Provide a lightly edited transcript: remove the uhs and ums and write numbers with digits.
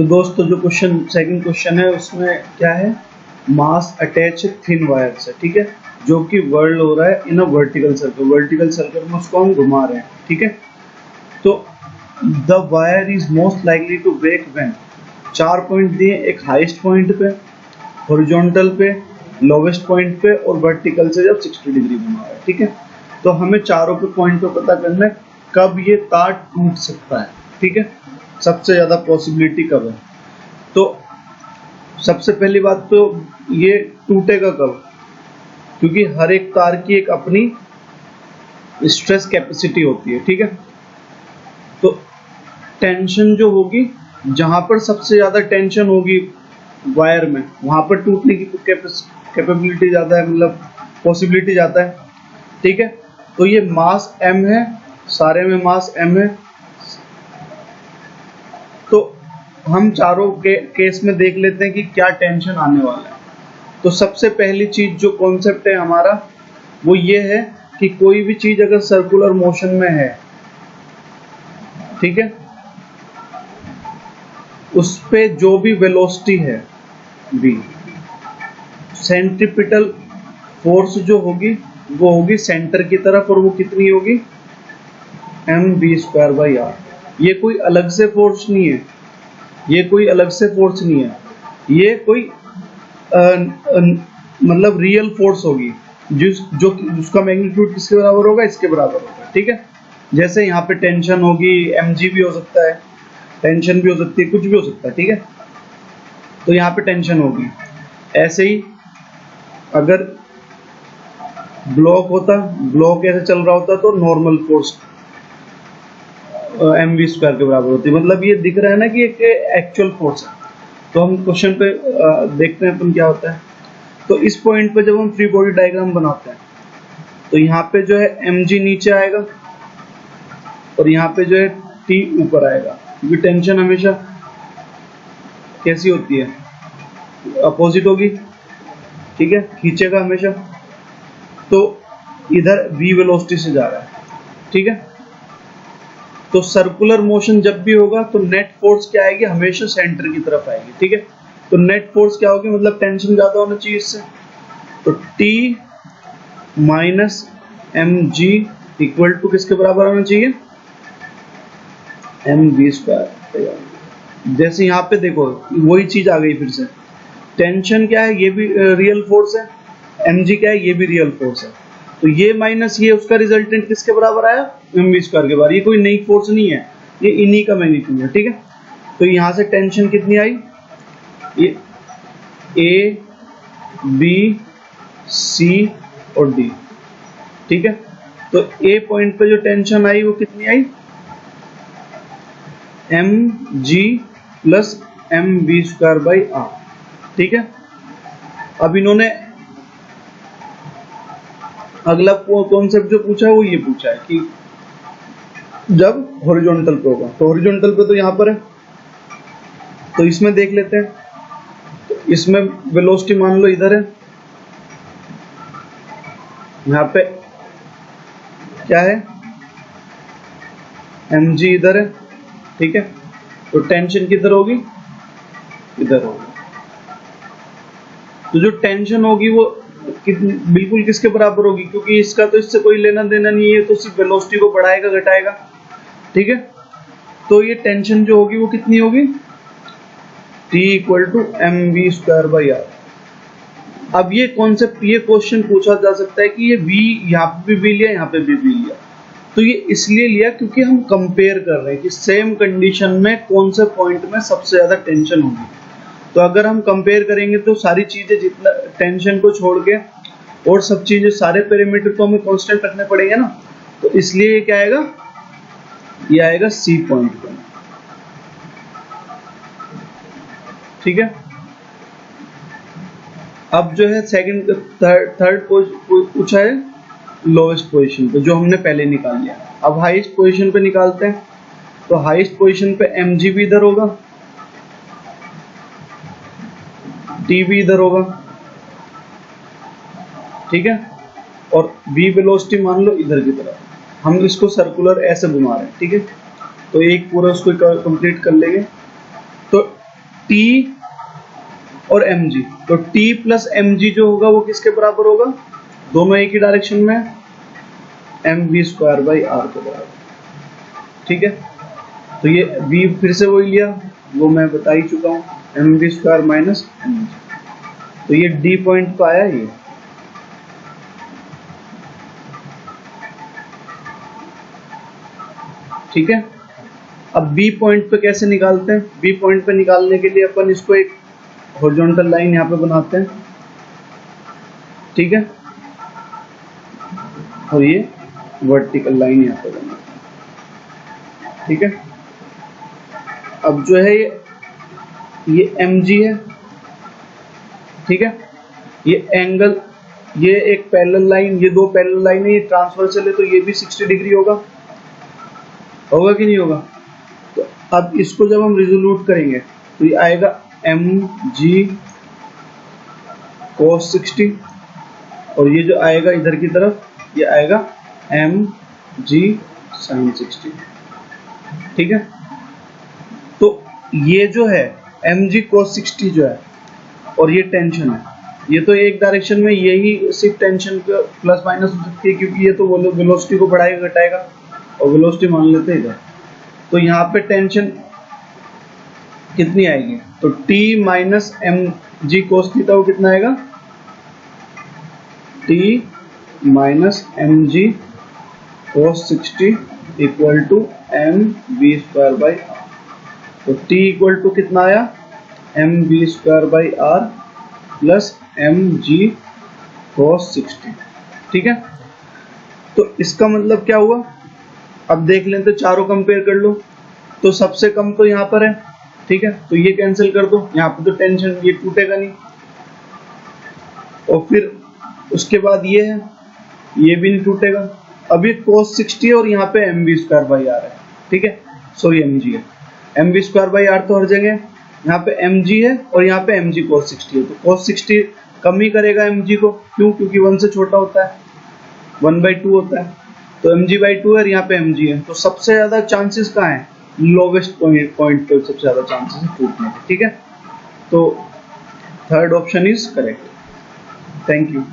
तो दोस्तों जो क्वेश्चन सेकंड क्वेश्चन है उसमें क्या है, मास अटैच थिन वायर से, ठीक है, जो कि वर्ल्ड हो रहा है इन अ वर्टिकल सर्कल में उसको हम घुमा रहे हैं, ठीक है। तो the wire is most likely to break when, 4 point दिए, एक हाईएस्ट पॉइंट पे, हॉरिजॉन्टल पे, लोवेस्ट पॉइंट पे और वर्टिकल से जब 60 डिग्री घुमा रहा है, ठीक है। तो हमें चारों पे पॉइंट पे पता करना है कब ये तार टूट सकता है, ठीक है, सबसे ज्यादा पॉसिबिलिटी कब है। तो सबसे पहली बात तो ये टूटेगा कब, क्योंकि हर एक तार की एक अपनी स्ट्रेस कैपेसिटी होती है, ठीक है। तो टेंशन जो होगी, जहां पर सबसे ज्यादा टेंशन होगी वायर में, वहां पर टूटने की कैपेबिलिटी ज्यादा है, मतलब पॉसिबिलिटी ज्यादा है, ठीक है। तो ये मास m है, सारे में मास m है। तो हम चारों के केस में देख लेते हैं कि क्या टेंशन आने वाला है। तो सबसे पहली चीज जो कॉन्सेप्ट है हमारा वो ये है कि कोई भी चीज अगर सर्कुलर मोशन में है, ठीक है, उस पे जो भी वेलोसिटी है v, सेंट्रीपिटल फोर्स जो होगी वो होगी सेंटर की तरफ, और वो कितनी होगी, mv²/r। ये कोई अलग से फोर्स नहीं है, ये कोई अलग से फोर्स नहीं है, ये कोई मतलब रियल फोर्स होगी जिसका मैग्नीट्यूड किसके बराबर होगा, इसके बराबर होगा, ठीक है। जैसे यहाँ पे टेंशन होगी, mg भी हो सकता है, टेंशन भी हो सकती है, कुछ भी हो सकता है, ठीक है। तो यहाँ पे टेंशन होगी। ऐसे ही अगर ब्लॉक ऐसे चल रहा होता तो नॉर्मल फोर्स mv² के बराबर होती है, मतलब ये दिख रहा है ना कि एक एक्चुअल फोर्स है। तो हम क्वेश्चन पे देखते हैं अपन क्या होता है। तो इस पॉइंट पे जब हम फ्री बॉडी डायग्राम बनाते हैं तो यहाँ पे जो है mg नीचे आएगा और यहाँ पे जो है t ऊपर आएगा, क्योंकि टेंशन हमेशा कैसी होती है, अपोजिट होगी, ठीक है, खींचेगा हमेशा। तो इधर v वेलोसिटी से जा रहा है, ठीक है। तो सर्कुलर मोशन जब भी होगा तो नेट फोर्स क्या आएगी, हमेशा सेंटर की तरफ आएगी, ठीक है। तो नेट फोर्स क्या होगी, मतलब टेंशन ज्यादा होना चाहिए इससे, तो T minus mg equal to किसके बराबर होना चाहिए, mv²। जैसे यहाँ पे देखो वही चीज आ गई फिर से, टेंशन क्या है, ये भी रियल फोर्स है, mg क्या है, ये भी रियल फोर्स है। तो ये माइनस ये उसका रिजल्टेंट किसके बराबर आया, mv² के बराबर। ये कोई नई फोर्स नहीं है, ये इन्हीं का मैग्नीट्यूड है, ठीक है। तो यहाँ से टेंशन कितनी आई, ये A, B, C और D, ठीक है। तो A पॉइंट पे जो टेंशन आई वो कितनी आई, mg प्लस mv²/r, ठीक है। अब इन्होंने अगला कॉन्सेप्ट जो पूछा है वो ये पूछा है कि जब हॉरिजॉन्टल पे होगा, तो हॉरिजॉन्टल पे तो यहाँ पर है, तो इसमें देख लेते हैं। तो इसमें वेलोसिटी मान लो इधर है, यहाँ पे क्या है, mg इधर है, ठीक है। तो टेंशन किधर होगी, इधर होगी। तो जो टेंशन होगी वो बिल्कुल किसके बराबर होगी, क्योंकि इसका तो इससे कोई लेना देना नहीं है, तो सिर्फ वेलोसिटी को बढ़ाएगा घटाएगा, ठीक है। तो ये टेंशन जो होगी वो कितनी होगी, T इक्वल टू mv²/r। अब ये कॉन्सेप्ट, ये क्वेश्चन पूछा जा सकता है कि ये v यहाँ पे भी लिया, यहाँ पे भी लिया। तो ये इसलिए लिया क्योंकि हम कंपेयर कर रहे हैं कि सेम कंडीशन में कौन से पॉइंट में सबसे ज्यादा टेंशन होगी। तो अगर हम कंपेयर करेंगे तो सारी चीजें, जितना टेंशन को छोड़ के और सब चीजें, सारे पैरामीटर को हमें कांस्टेंट रखने पड़ेंगे ना। तो इसलिए ये क्या आएगा, ये आएगा C पॉइंट पे, ठीक है। अब जो है सेकंड थर्ड पूछा है लोवेस्ट पोजीशन पे, जो हमने पहले निकाल लिया। अब हाईएस्ट पोजीशन पे निकालते हैं। तो हाईएस्ट पोजीशन पे mg भी इधर होगा, t भी इधर होगा, ठीक है, और v वेलोसिटी मान लो इधर की तरफ। हम इसको सर्कुलर ऐसे घुमा रहे हैं, ठीक है। तो एक पूरा उसको कंप्लीट कर लेंगे। तो टी और mg, तो t प्लस mg जो होगा वो किसके बराबर होगा, दोनों एक ही डायरेक्शन में, mv स्क्वायर बाई आर के बराबर, ठीक है। तो ये v फिर से वही लिया, वो मैं बता ही चुका हूँ, mv स्क्वायर माइनस mg, तो ये d पॉइंट पे आया ये, ठीक है। अब b पॉइंट पे कैसे निकालते हैं, b पॉइंट पे निकालने के लिए अपन इसको एक हॉरिजॉन्टल लाइन यहाँ पे बनाते हैं, ठीक है, और ये वर्टिकल लाइन यहाँ पे बनाते हैं, ठीक है। अब जो है ये mg है, ठीक है, ये एंगल, ये एक पैरेलल लाइन, ये दो पैरेलल लाइन है, ये ट्रांसवर्सल है, तो ये भी 60 डिग्री होगा, होगा कि नहीं होगा। तो अब इसको जब हम रिजोल्यूट करेंगे तो ये आएगा mg cos 60, और ये जो आएगा इधर की तरफ ये आएगा mg sin 60, ठीक है। तो ये जो है mg cos 60 जो है, और ये टेंशन है, ये तो एक डायरेक्शन में यही सिर्फ टेंशन का प्लस माइनस हो सकती है, क्योंकि ये तो वेलोसिटी को बढ़ाएगा घटाएगा, और वेलोसिटी मान लेते हैं इधर, तो यहाँ पे टेंशन कितनी आएगी, तो t minus mg cos theta वो कितना आएगा, t minus mg cos 60 equal to mv square by R, तो t इक्वल टू कितना आया, mv square by R plus mg cos 60, ठीक है। तो इसका मतलब क्या हुआ, अब देख लें तो चारों कंपेयर कर लो, तो सबसे कम तो यहाँ पर है, ठीक है, तो ये कैंसिल कर दो, यहाँ पे तो टेंशन ये टूटेगा नहीं, और फिर उसके बाद ये है, ये भी नहीं टूटेगा। अब ये cos 60 है और यहाँ पे mv स्क्वायर बाई आर है, ठीक है, सॉरी mg है, mv स्क्वायर बाई आर तो हर जगह, यहाँ पे mg है और यहाँ पे mg cos 60 है, तो cos 60 कम ही करेगा mg को, क्यों, क्योंकि 1 से छोटा होता है, 1/2 होता है, तो mg/2 है, यहाँ पे mg है, तो सबसे ज्यादा चांसेस कहाँ है, लोवेस्ट पॉइंट पे सबसे ज्यादा चांसेस है टूटने के, ठीक है। तो third option is correct. Thank you.